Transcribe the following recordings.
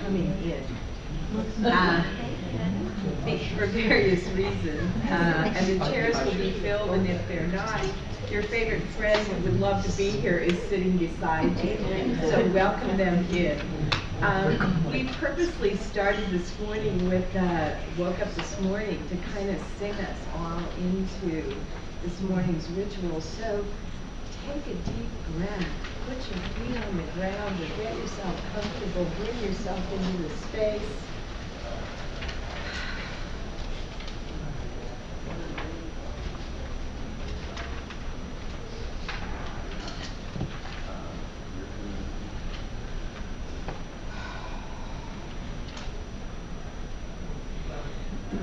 coming in. For various reasons, and the chairs will be filled, and if they're not, your favorite friend that would love to be here is sitting beside you, so welcome them in. We purposely started this morning with, woke up this morning to kind of sing us all into this morning's ritual, so take a deep breath, put your feet on the ground, and get yourself comfortable, bring yourself into the space.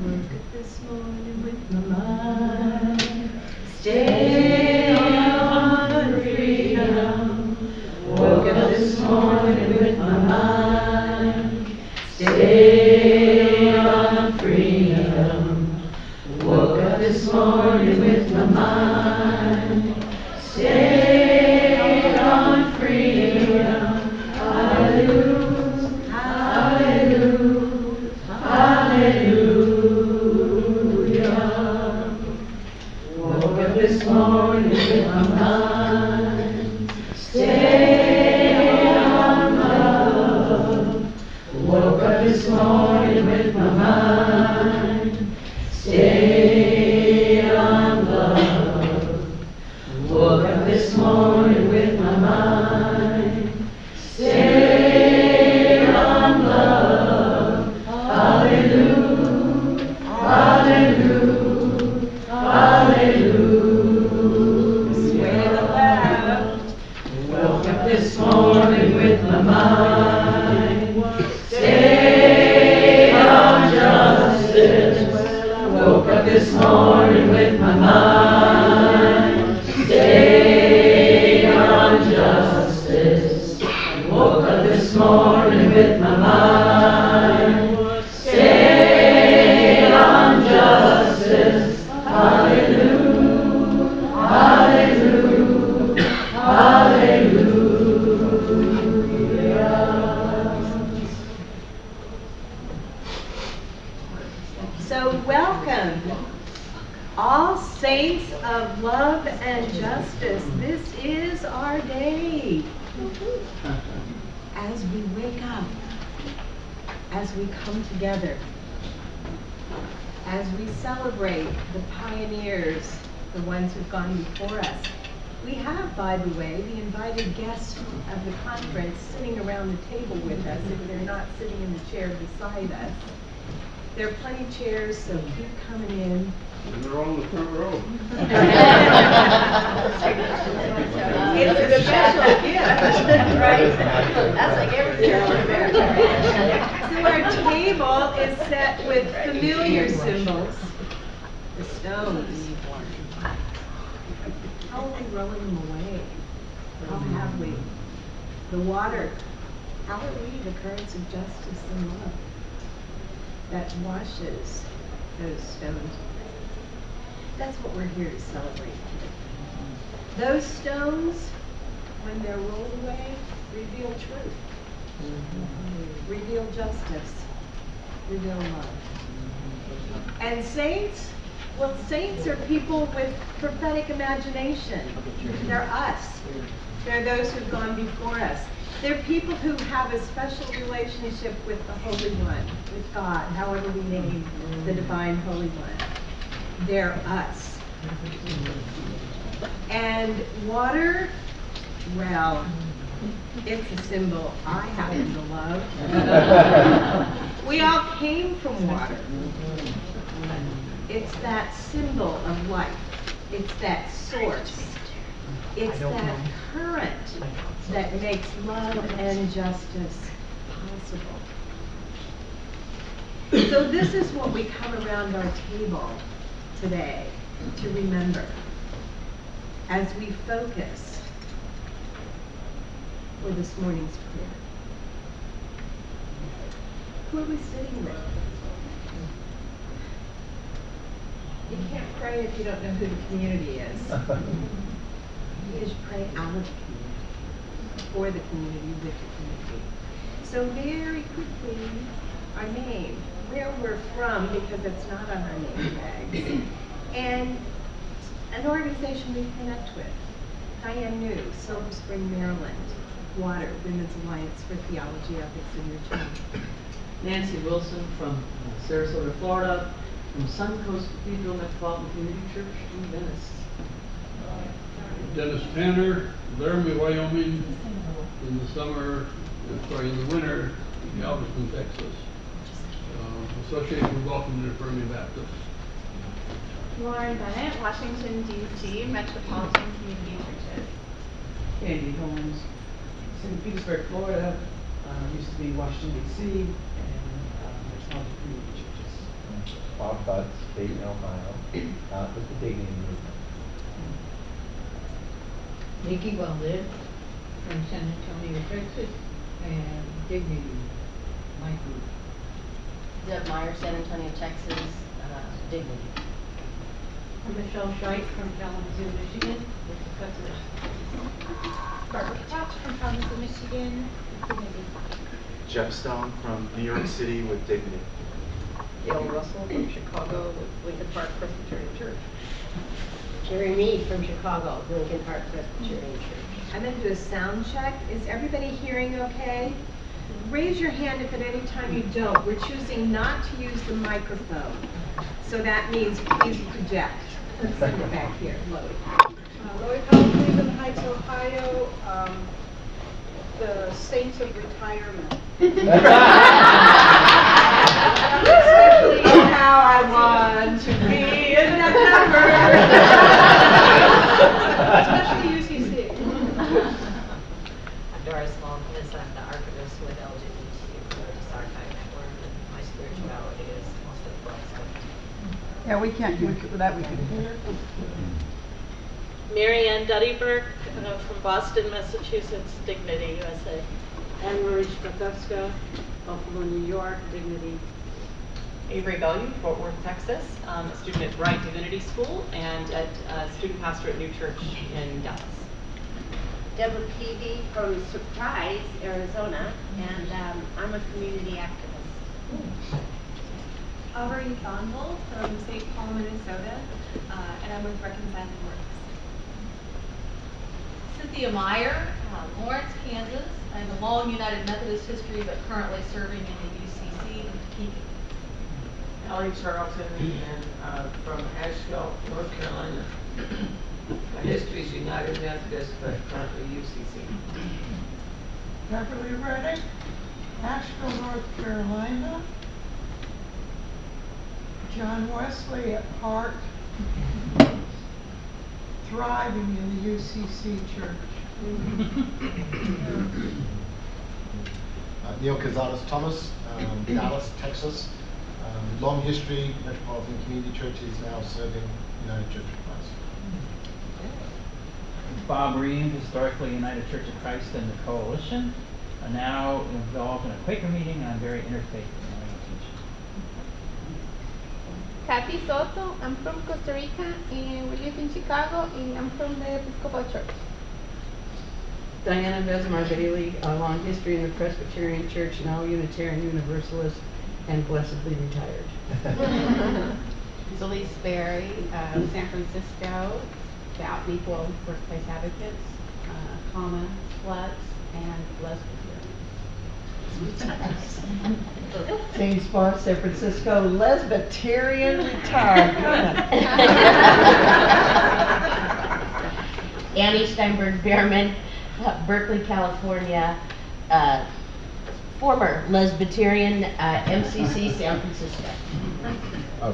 Woke up this morning with my mind, stay on freedom. Woke up this morning with my mind, stay on freedom. Woke up this morning with my mind, stay on freedom. Hallelujah, hallelujah, hallelujah. Woke up this morning with my mind, stay on love. Woke up this morning with my mind, stay on love. Woke up this morning with my mind, stay on love. Hallelujah, hallelujah, hallelujah. Sway the left. Woke up this morning with my mind, stay on justice. Woke up this morning with my mind, stay on justice. Woke up this morning with my mind, stay on justice. Hallelujah, hallelujah, hallelujah. So welcome, all saints of love and justice. This is our day. As we wake up, as we come together, as we celebrate the pioneers, the ones who've gone before us. We have, by the way, the invited guests of the conference sitting around the table with us if they're not sitting in the chair beside us. There are plenty of chairs, so keep coming in. And they're all in the front row. It's a special gift, right? That's like every church in America. So our table is set with familiar symbols, the stones. How are we rolling them away? How have we? The water. How are we the currents of justice and love that washes those stones? That's what we're here to celebrate today. Those stones, when they're rolled away, reveal truth, reveal justice, reveal love. And saints, well, saints are people with prophetic imagination. They're us. They're those who've gone before us. They're people who have a special relationship with the Holy One, with God, however we name the Divine Holy One. They're us. And water, well, it's a symbol I happen to love. We all came from water. It's that symbol of life. It's that source. It's that current that makes love and justice possible. So this is what we come around our table today to remember as we focus for this morning's prayer. Who are we sitting with? You can't pray if you don't know who the community is. You just pray out of the community, for the community, with the community. So So very quickly, our name, where we're from, because it's not on our name tags, and an organization we connect with, Dianne, Silver Spring, Maryland, Water, Women's Alliance for Theology, Ethics, and Return. Nancy Wilson from Sarasota, Florida, from Suncoast Cathedral Metropolitan Community Church in Venice. Dennis Tanner, Laramie, Wyoming, in the summer, in the winter, Galveston, Texas. Association with Welcome to the Fermi Baptist. Lauren Bennett, Washington, D.C., Metropolitan Community Churches. Candy Holmes, St. Petersburg, Florida, used to be Washington, D.C., and Metropolitan Community Churches. Bob Butts, Dayton, Ohio, with the Dignity Movement. Nikki Weldon from San Antonio, Texas, and Dignity, my group. Deb Meyer, San Antonio, Texas, Dignity. I'm Michelle Scheit from Kalamazoo, Michigan, with the Cuthbert. Barbara Koch from Kalamazoo, Michigan, Dignity. Jeff Stone from New York City with Dignity. Gail Russell from Chicago with Lincoln Park Presbyterian Church. Jerry Mead from Chicago, Lincoln Park Presbyterian Church. I'm going to do a sound check. Is everybody hearing okay? Raise your hand if at any time you don't. We're choosing not to use the microphone. So that means please project. Let's send it back here. Lloyd. Lloyd Howell, Cleveland Heights, Ohio, the Saints of Retirement. Especially how I want to be in that number. Especially UCC. Doris Malcolm, I'm the archivist with LGBTQIA Archive Network, and my spirituality is mostly philosophy. Yeah, we can't do that. We can hear. Mary Ann Duddyberg from Boston, Massachusetts, Dignity, USA. Anne Marie Stratowska, Buffalo, New York, Dignity. Avery Bellew, Fort Worth, Texas, a student at Bright Divinity School and at student pastor at New Church in Dallas. Deborah Peavy from Surprise, Arizona, and I'm a community activist. Aubrey Thonville from St. Paul, Minnesota, and I'm with Reconciling Works. Cynthia Meyer, Lawrence, Kansas. I have a long United Methodist history, but currently serving in the UCC in Topeka. Ellie Charlton, and from Asheville, North Carolina. My history is United Methodist, but currently UCC. Beverly Reddick, Asheville, North Carolina. John Wesley at heart, thriving in the UCC church. Neil Cazares Thomas, Dallas, Texas. Long history, Metropolitan Community Church is now serving United Church of Christ. Bob Reed, historically United Church of Christ and the Coalition, are now involved in a Quaker meeting, and I'm very interfaith in my teaching. Kathy Soto, I'm from Costa Rica, and we live in Chicago, and I'm from the Episcopal Church. Diana Besmar Bailey, a long history in the Presbyterian Church, now Unitarian Universalist, and blessedly retired. Elise Berry, San Francisco, the Out and Equal Workplace Advocates, Comma, Sluts, and Lesbians. James Barr, San Francisco, Lesbiterian retired. Annie Steinberg Behrman, Berkeley, California, former Lesbiterian, MCC San Francisco.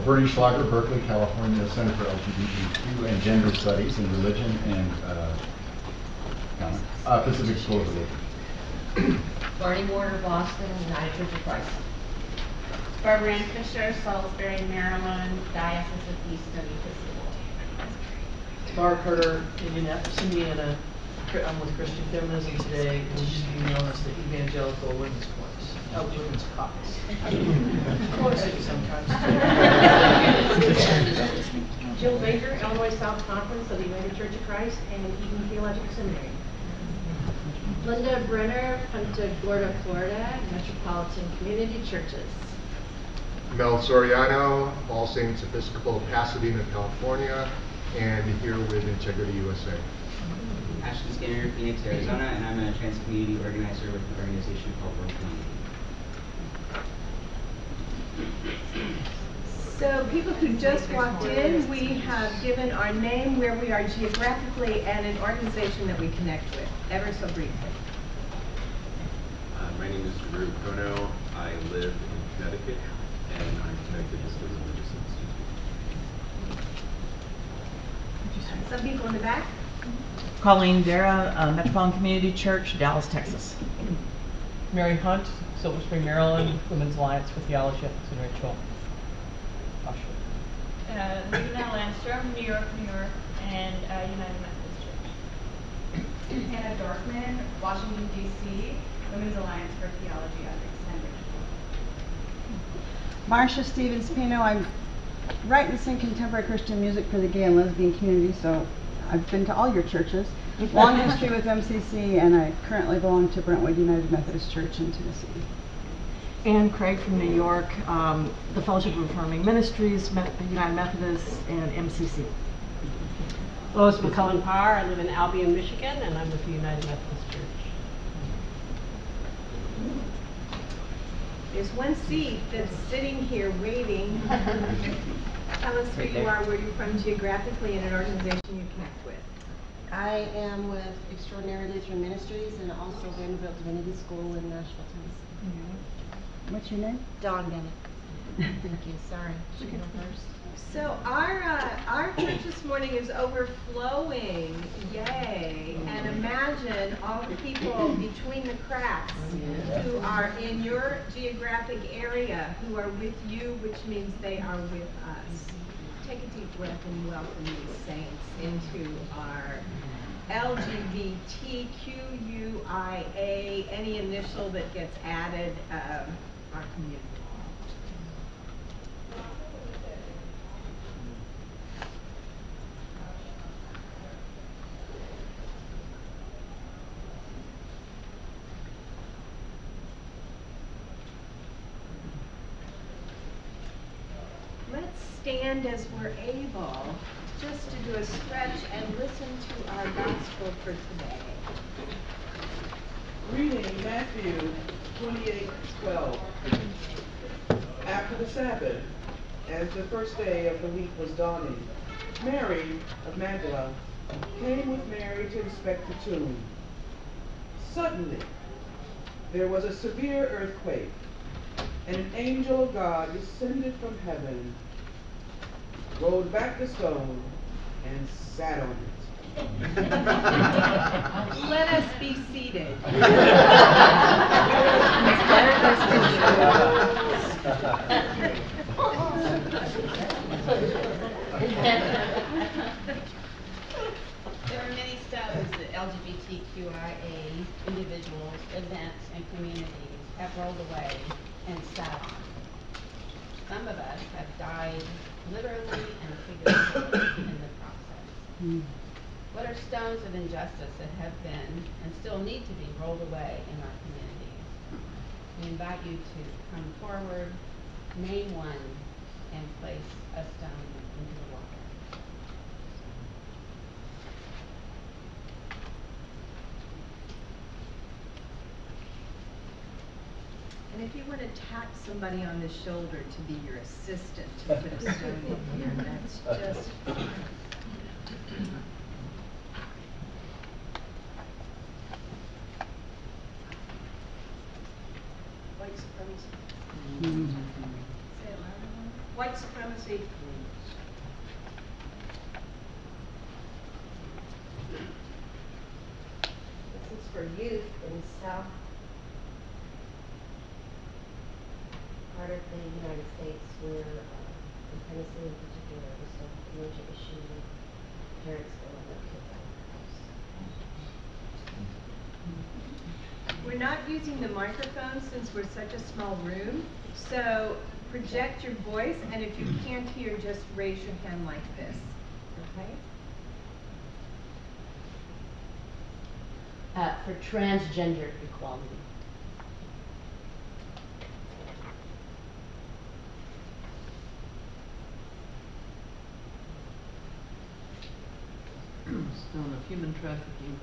Bernie Schlager, Berkeley, California, Center for LGBTQ and Gender Studies in Religion and Pacific School of Religion. Barney Warder, Boston, United Church of Christ. Barbara Ann Fisher, Salisbury, Maryland, Diocese of Easton Episcopal. Mark Herter, Indianapolis, Indiana. I'm with Christian Feminism today, which used to be known as the Evangelical Women's Caucus. Women's Caucus. Close it sometimes. Jill Baker, Illinois South Conference of the United Church of Christ, and Eden Theological Seminary. Linda Brenner, Punta Gorda, Florida, Metropolitan Community Churches. Mel Soriano, All Saints Episcopal of Pasadena, California, and here with Integrity USA. Ashton Skinner, Phoenix, Arizona, and I'm a trans community organizer with an organization called World Community. So people who just walked in, we have given our name, where we are geographically, and an organization that we connect with, ever so briefly. My name is Drew Kono. I live in Connecticut, and I'm connected to the Religious Institute. Some people in the back. Colleen Vera, Metropolitan Community Church, Dallas, Texas. Mary Hunt, Silver Spring, Maryland, Women's Alliance for Theology, Ethics, and Ritual. Lena Landstrom, New York, and United Methodist Church. Hannah Dorfman, Washington, D.C., Women's Alliance for Theology, Ethics, and Ritual. Marcia Stevens Pino, I write and sing contemporary Christian music for the gay and lesbian community, so I've been to all your churches. Long history with MCC, and I currently belong to Brentwood United Methodist Church in Tennessee. Ann Craig from New York, the Fellowship of Affirming Ministries, United Methodist, and MCC. Lois McCullen Parr, I live in Albion, Michigan, and I'm with the United Methodist Church. There's one seat that's sitting here waiting. Tell us who you are, where you're from geographically, and an organization you connect with. I am with Extraordinary Lutheran Ministries and also Vanderbilt Divinity School in Nashville, Tennessee. What's your name? Dawn Bennett. Thank you. Sorry. Should go first. So our church this morning is overflowing. Yay. And imagine all the people between the cracks who are in your geographic area who are with you, which means they are with us. Take a deep breath and welcome these saints into our LGBTQIA, any initial that gets added, our community. Let's stand as we're able, just to do a stretch and listen to our gospel for today. Reading Matthew 28:12. After the Sabbath, as the first day of the week was dawning, Mary of Magdala came with Mary to inspect the tomb. Suddenly, there was a severe earthquake, and an angel of God descended from heaven, rolled back the stone, and sat on it. Let us be seated. There are many stones that LGBTQIA individuals, events, and communities have rolled away and sat on. Some of us have died literally and figuratively in the process. What are stones of injustice that have been and still need to be rolled away in our communities? We invite you to come forward, name one, and place a stone into the water. And if you want to tap somebody on the shoulder to be your assistant to put a stone in here, that's just fine. White supremacy. Say it louder. White supremacy. This is for youth in South part of the United States where, in Tennessee in particular, there's a major issue with parents throwing their kids out of the house. We're not using the microphone since we're such a small room, so project your voice, and if you can't hear, just raise your hand like this, okay? For transgender equality. Stone of human trafficking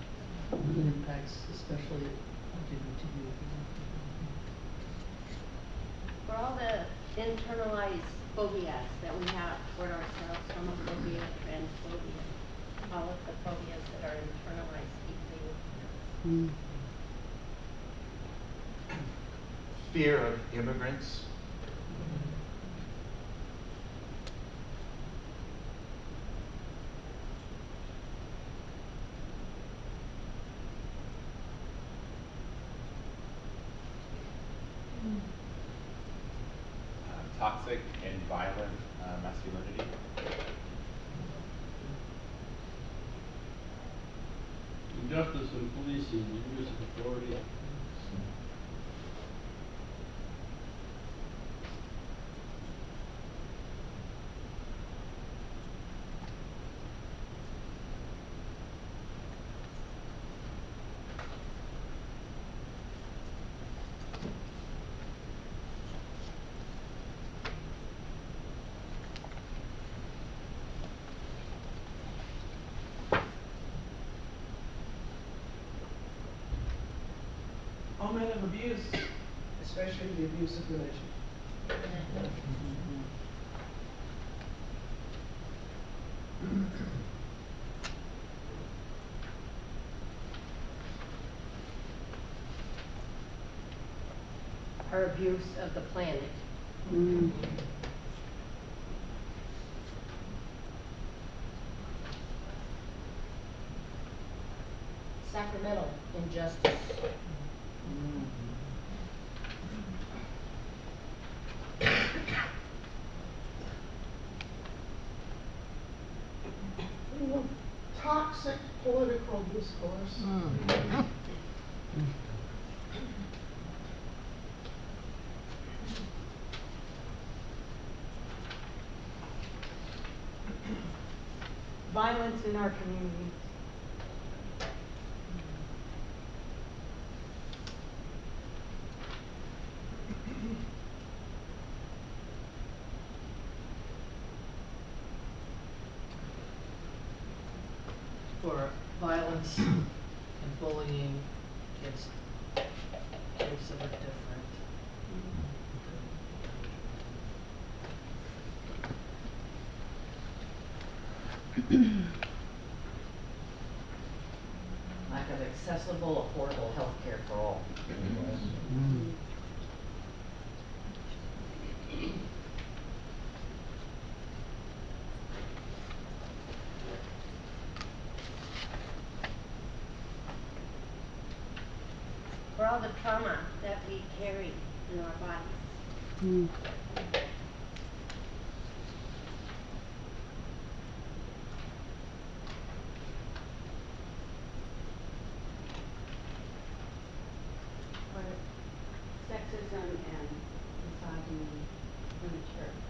impacts, especially LGBTQ. For all the internalized phobias that we have toward ourselves, homophobia, transphobia, all of the phobias that are internalized deeply within us. Fear of immigrants. Toxic and violent masculinity. Injustice in policing, the use of authority. All men of abuse, especially the abusive relationship. Our abuse of the planet. Sacramental injustice. Toxic political discourse. Violence in our communities. For violence and bullying against groups that are different. Lack of accessible, affordable health care for all. For all the trauma that we carry in our bodies. For sexism and misogyny in the church.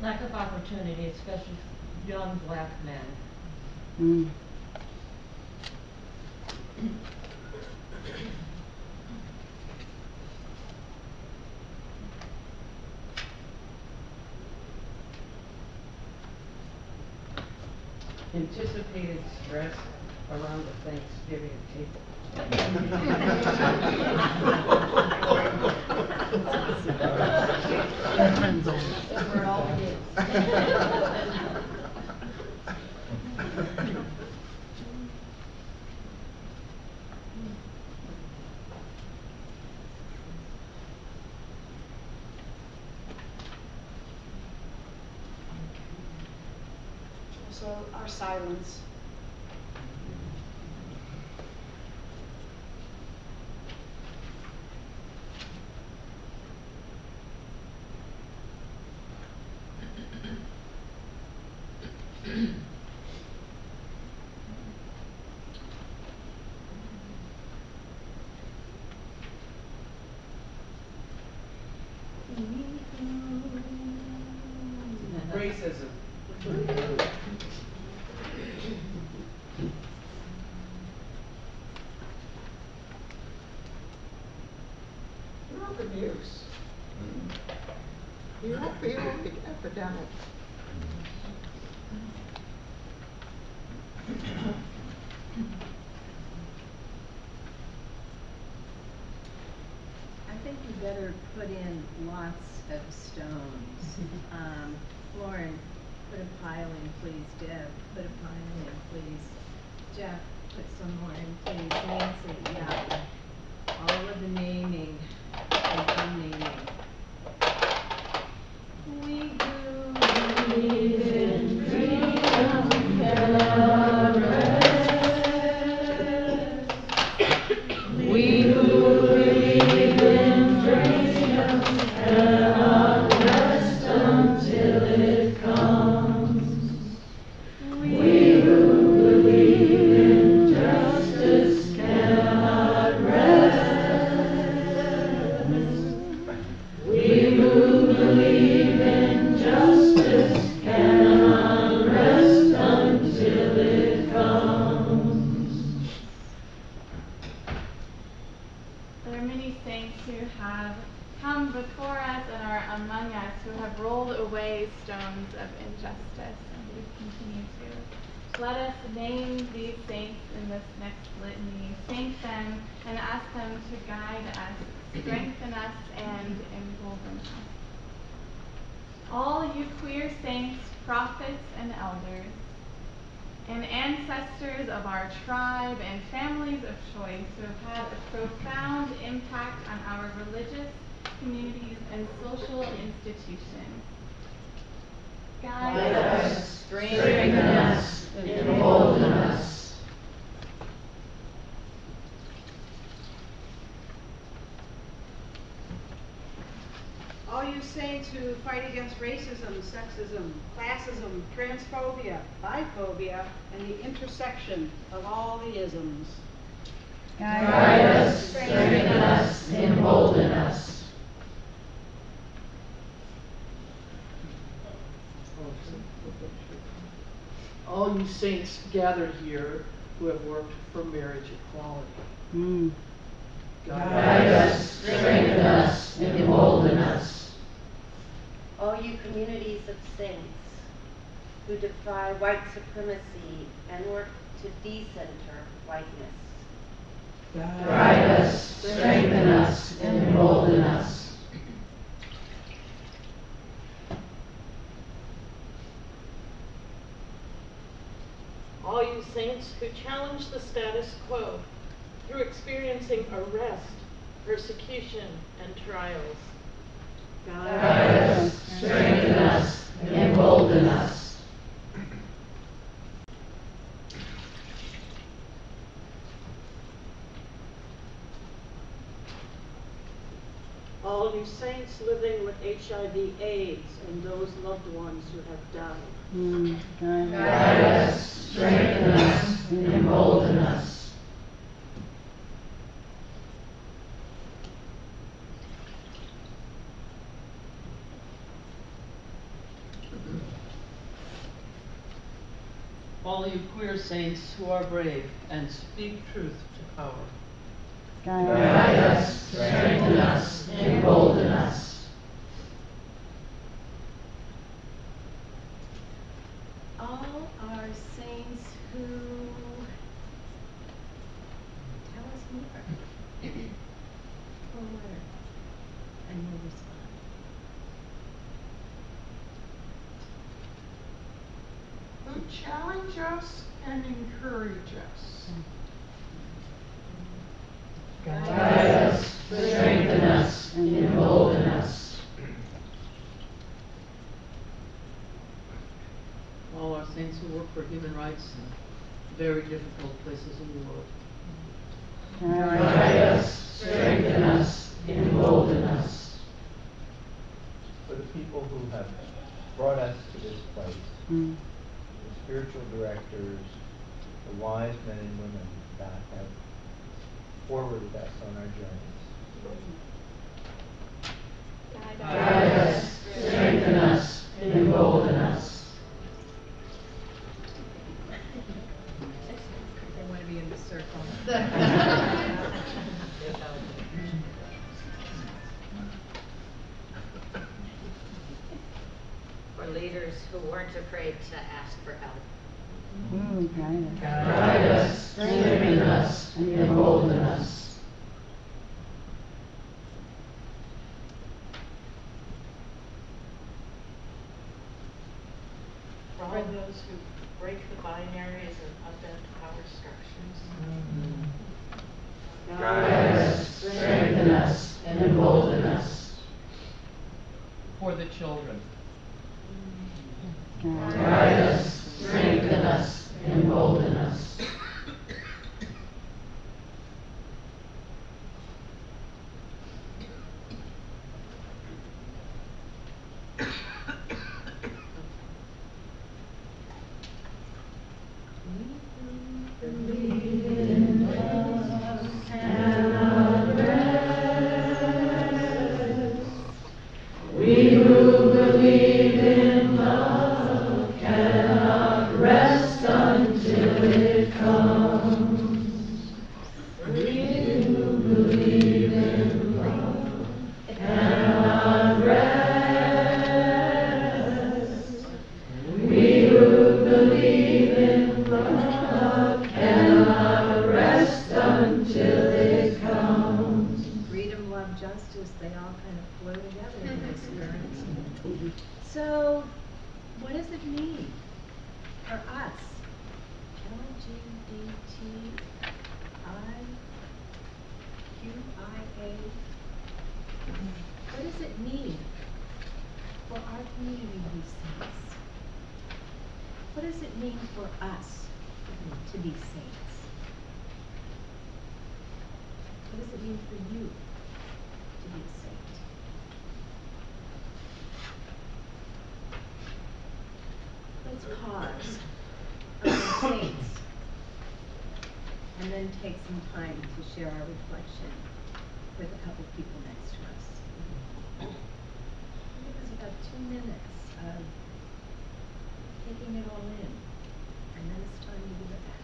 Lack of opportunity, especially for young black men. Anticipated stress around the Thanksgiving table. That's where it all begins. Also, our silence. racism. Drug abuse. The opioid epidemic. I think you better put in lots of stones. Lauren, put a pile in, please. Deb, put a pile in, please. Jeff, put some more in, please. Nancy, yeah. All of the naming and unnaming. We do believe in freedom cannot rest. We who believe in freedom cannot rest until it comes. We who believe in justice cannot rest. We who believe in justice cannot rest until it comes. There are many saints who have come before us and are among us who have rolled away stones of injustice, and we continue to. Let us name these saints in this next litany, thank them, and ask them to guide us, strengthen us, and embolden us. All you queer saints, prophets, and elders, and ancestors of our tribe and families of choice who have had a profound impact on our religious communities and social institutions. Guide us, strengthen us, and embolden us. All you saints who fight against racism, sexism, classism, transphobia, biphobia, and the intersection of all the isms. Guide us, strengthen us, and embolden us. All you saints gathered here who have worked for marriage equality. Guide us, strengthen us, and embolden us. All you communities of saints who defy white supremacy and work to decenter whiteness. Guide us, strengthen us, and embolden us. All you saints who challenge the status quo through experiencing arrest, persecution, and trials. Guide us, strengthen us, and embolden us. All you saints living with HIV/AIDS and those loved ones who have died. Guide us, strengthen us, and embolden us. All you queer saints who are brave and speak truth to power. Guide us, strengthen us, and embolden us. All our saints who tell us more. Or where, and we'll respond. Who challenge us and encourage us. Guide us, strengthen us, and embolden us. All our saints who work for human rights in very difficult places in the world. Guide us, strengthen us, and embolden us. For the people who have brought us to this place, the spiritual directors, the wise men and women that have forwarded us on our journeys. Guide us, strengthen us, and embolden us. for leaders who weren't afraid to ask for help. Ooh, guide us. Guide us, strengthen us, and embolden us. For all those who break the binaries and upend power structures. Guide us, strengthen us, and embolden us. For the children. Guide us, strengthen us, and embolden us. We who believe in love cannot rest until it comes. We who believe in love cannot rest. We who believe in love cannot rest until it comes. Freedom, love, justice, they all kind of flow together in this current. So, what does it mean for us, LGBTQIA? What does it mean for our community to be saints? What does it mean for us to be saints? What does it mean for you to be a saint? Let's pause on the saints and then take some time to share our reflection with a couple people next to us. Give us about 2 minutes of taking it all in, and then it's time to give it back.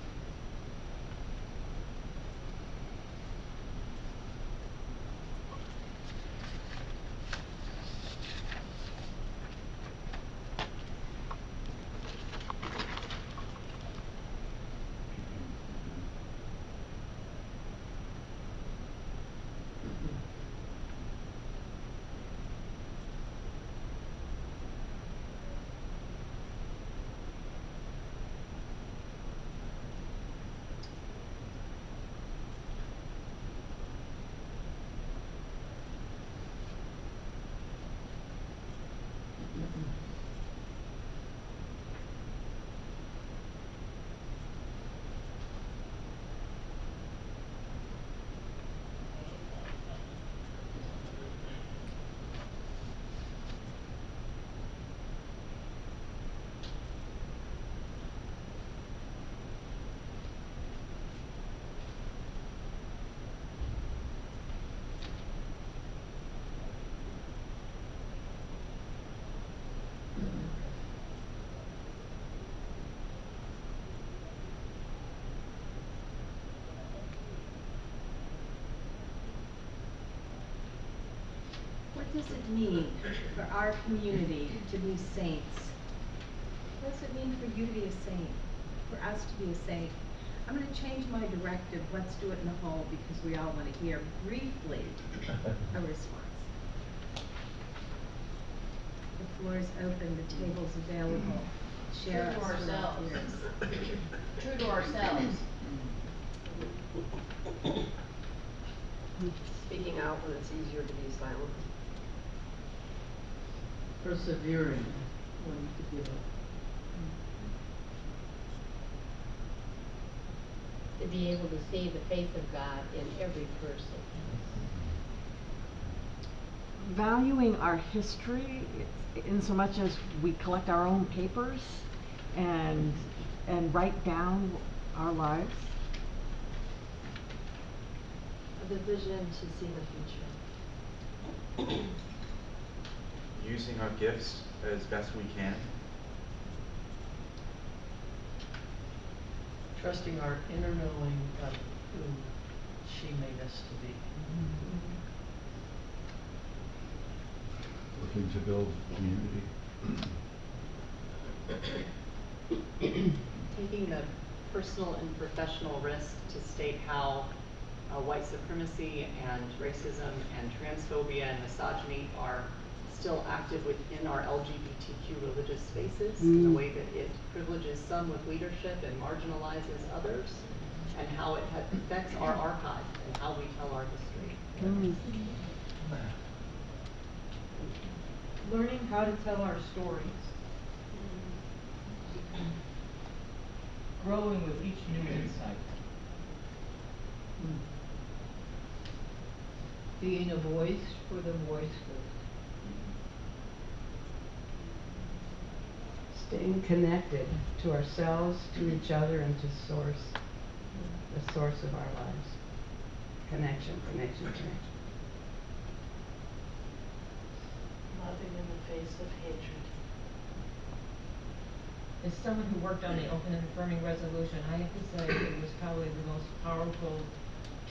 What does it mean for our community to be saints? What does it mean for you to be a saint? For us to be a saint? I'm going to change my directive. Let's do it in the hall because we all want to hear briefly a response. The floor is open. The table's available. Share True to us with ourselves. yours. True to ourselves. Speaking out when it's easier to be silent. Persevering when to give up. To be able to see the face of God in every person. Valuing our history in so much as we collect our own papers and write down our lives. The vision to see the future. Using our gifts as best we can. Trusting our inner knowing of who she made us to be. Looking to build community. taking the personal and professional risk to state how white supremacy and racism and transphobia and misogyny are still active within our LGBTQ religious spaces in the way that it privileges some with leadership and marginalizes others, and how it affects our archive and how we tell our history. Learning how to tell our stories. Growing with each new insight. Being a voice for the voiceless. Staying connected to ourselves, to each other, and to source, the source of our lives. Connection, connection, connection. Loving in the face of hatred. As someone who worked on the open and affirming resolution, I have to say it was probably the most powerful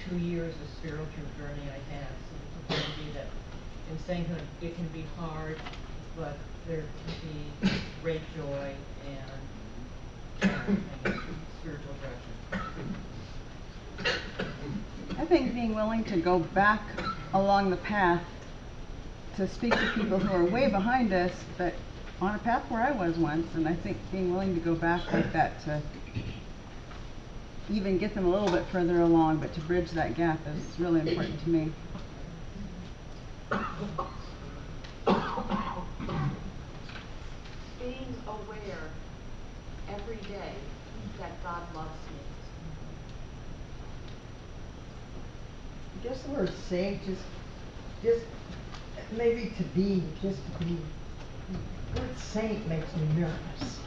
2 years of spiritual journey I had. So it's a be that in saying that it can be hard, but there can be great joy and spiritual direction. I think being willing to go back along the path to speak to people who are way behind us, but on a path where I was once, and I think being willing to go back like that to even get them a little bit further along, but to bridge that gap is really important to me. Being aware every day that God loves me. I guess the word saved just maybe to be. The word saint makes me nervous.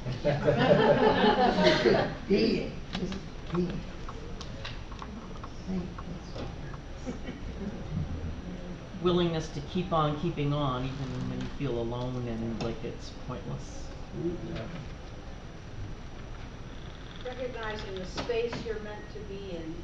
Being, just being. Saint makes me nervous. Willingness to keep on keeping on even when you feel alone and like it's pointless. Recognizing the space you're meant to be in.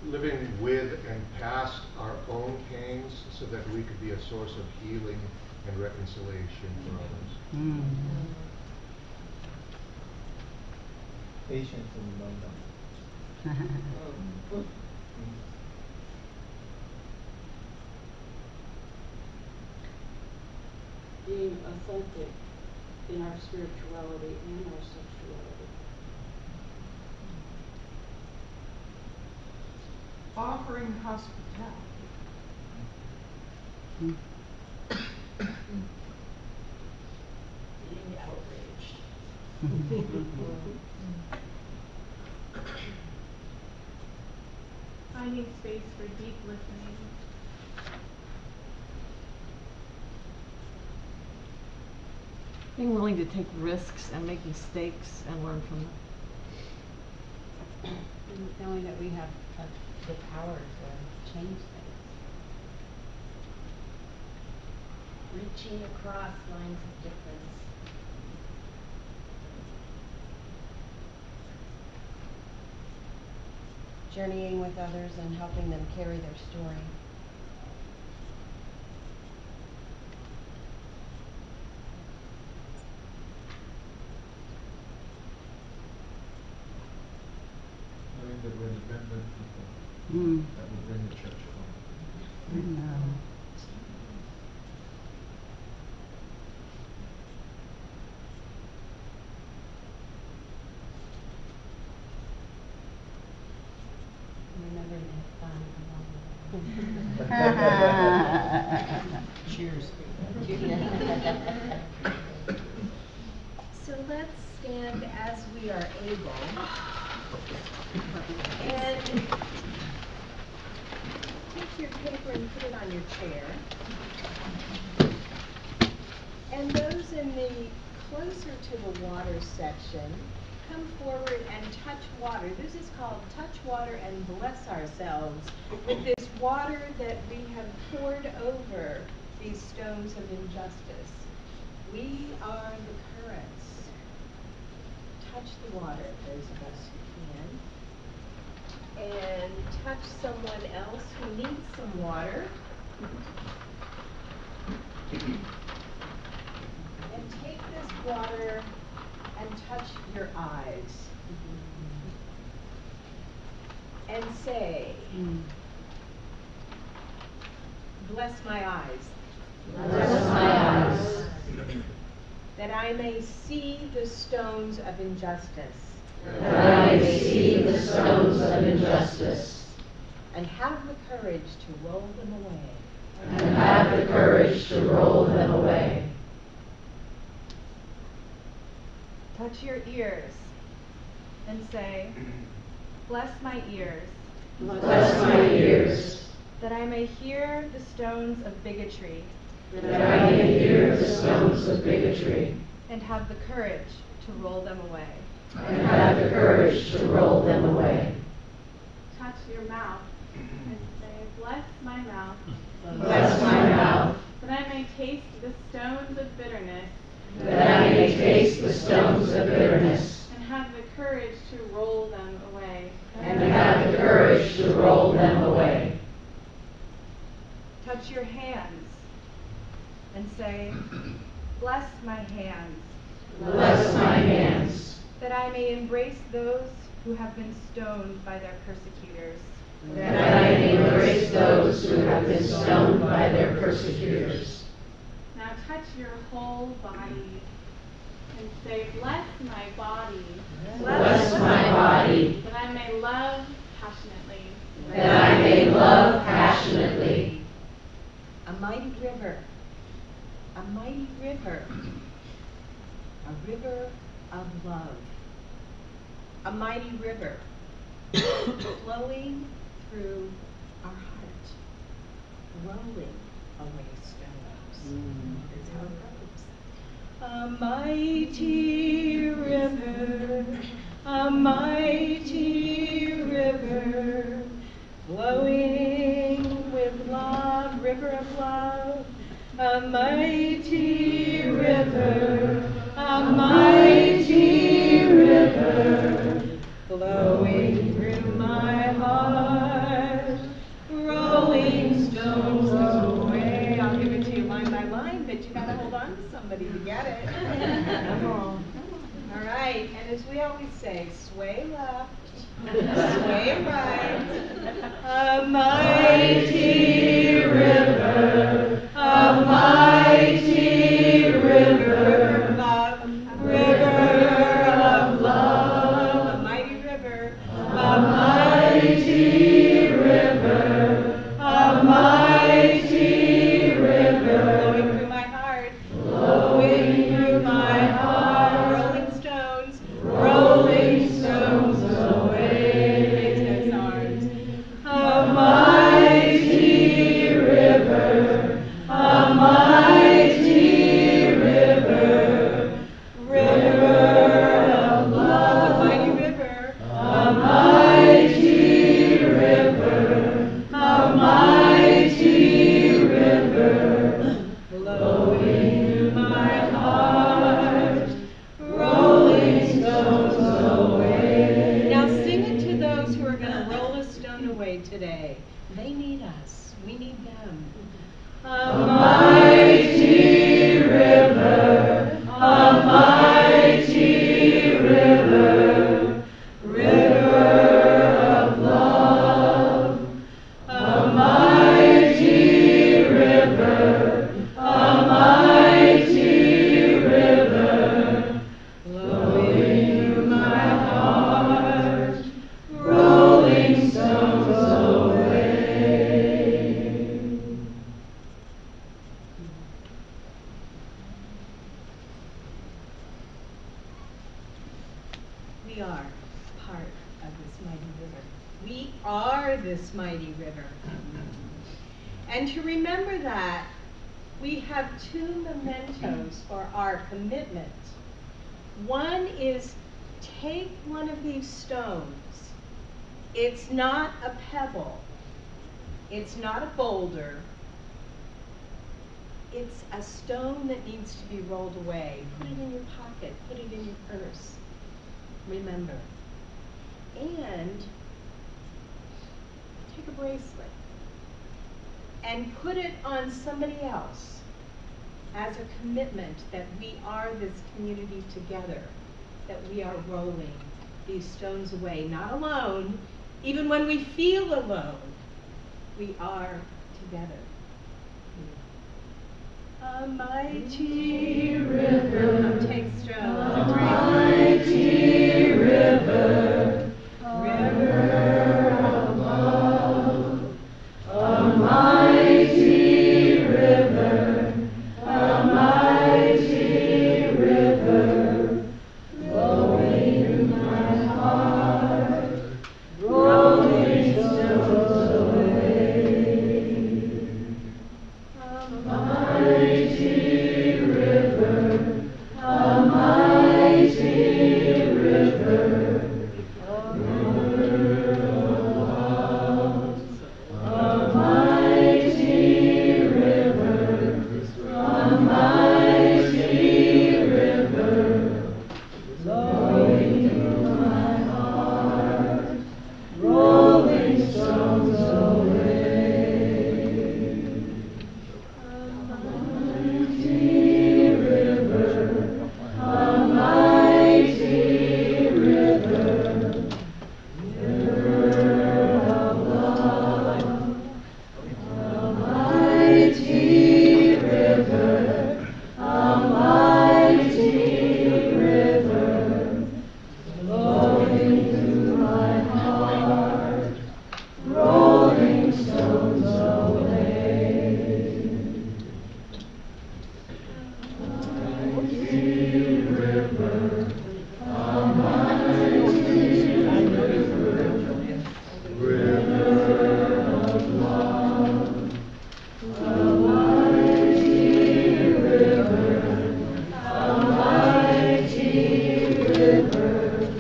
Living with and past our own pains so that we could be a source of healing and reconciliation for others. Patience in the moment. Being authentic in our spirituality and our sexuality. Offering hospitality. Being outraged. Finding space for deep listening. Being willing to take risks and make mistakes and learn from them. And knowing that we have the power to change things. Reaching across lines of difference. Journeying with others and helping them carry their story. Knowing that we're the remnant people that will bring the church home. Remembering to have fun along the way. Cheers. So let's stand as we are able. And take your paper and put it on your chair. And those in the closer to the water section, come forward and touch water. This is called touch water and bless ourselves with this water that we have poured over these stones of injustice. We are the currents. Touch the water, those of us who can. And touch someone else who needs some water. And take and say, bless my eyes. Bless my eyes. That I may see the stones of injustice. That I may see the stones of injustice. And have the courage to roll them away. And have the courage to roll them away. Touch your ears and say, bless my ears. Bless my ears. That I may hear the stones of bigotry. That I may hear the stones of bigotry. And have the courage to roll them away. And have the courage to roll them away. Touch your mouth and say, bless my mouth. Bless my mouth. That I may taste the stones of bitterness. That I may taste the stones of bitterness. And have the courage to roll them away. And have the courage to roll them away. Touch your hands and say, bless my hands. Bless my hands. That I may embrace those who have been stoned by their persecutors. That I may embrace those who have been stoned by their persecutors. Now touch your whole body and say, bless my body. Bless my body. That I may love passionately. That I may love passionately. A mighty river, a mighty river, a river of love. A mighty river flowing through our heart, rolling away stones. That's how it goes. A mighty river, a mighty river, flowing with love, river of love. A mighty river, a mighty river, flowing through my heart, rolling stones away. I'll give it to you line by line, but you gotta hold on to somebody to get it. Come on. All right, and as we always say, sway left, sway right. A mighty river, a mighty river of love, river of love, a mighty river, a mighty river, a mighty river, flowing through my heart, flowing through my heart, rolling stones away, raise those arms. A mighty river, a mighty river, river of love, a mighty river, a mighty river, a mighty river, flowing through my heart, rolling stones away. Now sing it to those who are going to roll a stone away today. They need us. We need them. A mighty river, a mighty river, river of love. A mighty river, a mighty river, flowing through my heart, rolling stones away. We are part of this mighty river. We are this mighty river. And to remember that, we have two mementos for our commitment. One is take one of these stones. It's not a pebble. It's not a boulder. It's a stone that needs to be rolled away. Put it in your pocket. Put it in your purse. Remember. And take a bracelet and put it on somebody else as a commitment that we are this community together, that we are rolling these stones away, not alone, Even when we feel alone, we are together. A mighty river takes stroke. A mighty river, river of love. A mighty river, a mighty river, flowing through my heart, rolling stones away. A mighty river, a mighty river, a river of love. A mighty river, a mighty river, flowing through my heart, rolling stones away. A mighty river, a mighty river, river of love. A mighty river, a mighty river, flowing through my heart, rolling stones away. A mighty river, a mighty river, river of love. A mighty river, a mighty river,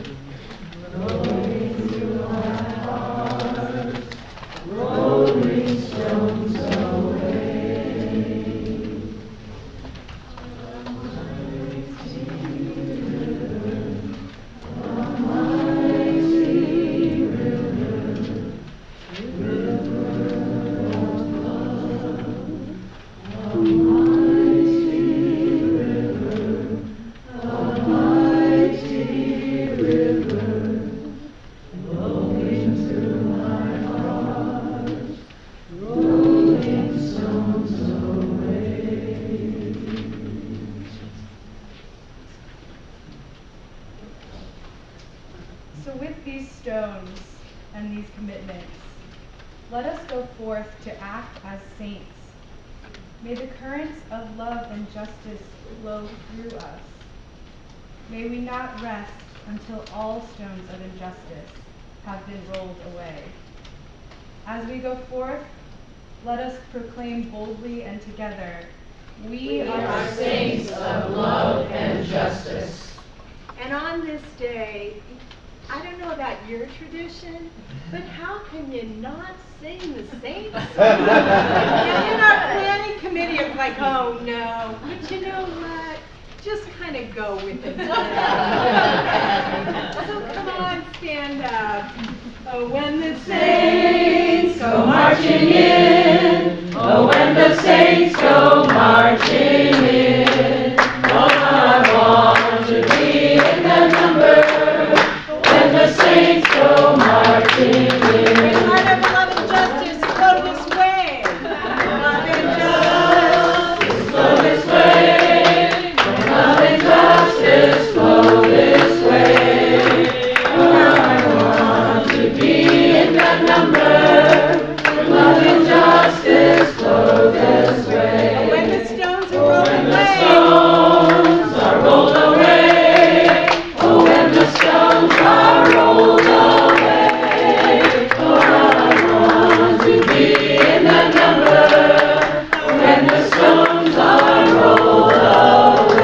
flowing through my heart, rolling stones away. A mighty river, a mighty river, river of love. A mighty river, a mighty river, flowing through my heart, rolling stones away. So with these stones and these commitments, let us go forth to act as saints. May the currents of love and justice flow through us. May we not rest until all stones of injustice have been rolled away. As we go forth, let us proclaim boldly and together, we are saints of love and justice. And on this day, I don't know about your tradition, but how can you not sing the saints? And in our planning committee, it's like, oh no, but you know what? Just kind of go with it. So come on, stand up. Oh, when the saints Go marching in, oh when the saints go marching in, oh how I want to be in the number, when the saints go marching in. Heart of love and justice, flow this way. Love and justice, Flow this way, love and justice flow this way, oh how I want to be in that number, love and justice flow this way. when the stones are rolled When the away. stones are rolled away, oh when the stones are rolled away, oh how I want to be in that number, when the stones are rolled away.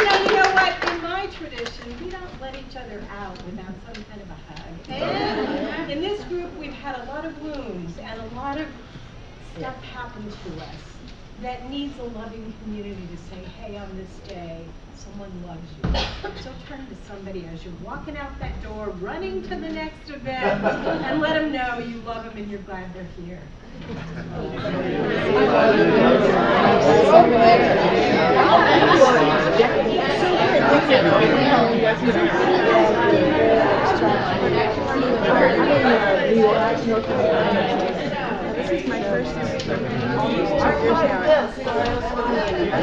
Now, you know what? In my tradition, we don't let each other out without some kind of a hug. And in this group, we've had a lot of wounds and a lot of stuff happen to us. that needs a loving community to say, hey, on this day, someone loves you. So turn to somebody as you're walking out that door, running to the next event, and let them know you love them and you're glad they're here. This is my first almost 2 years now. I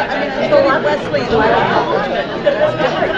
mean, I'm still at Wesley in my college, but you know, that's different.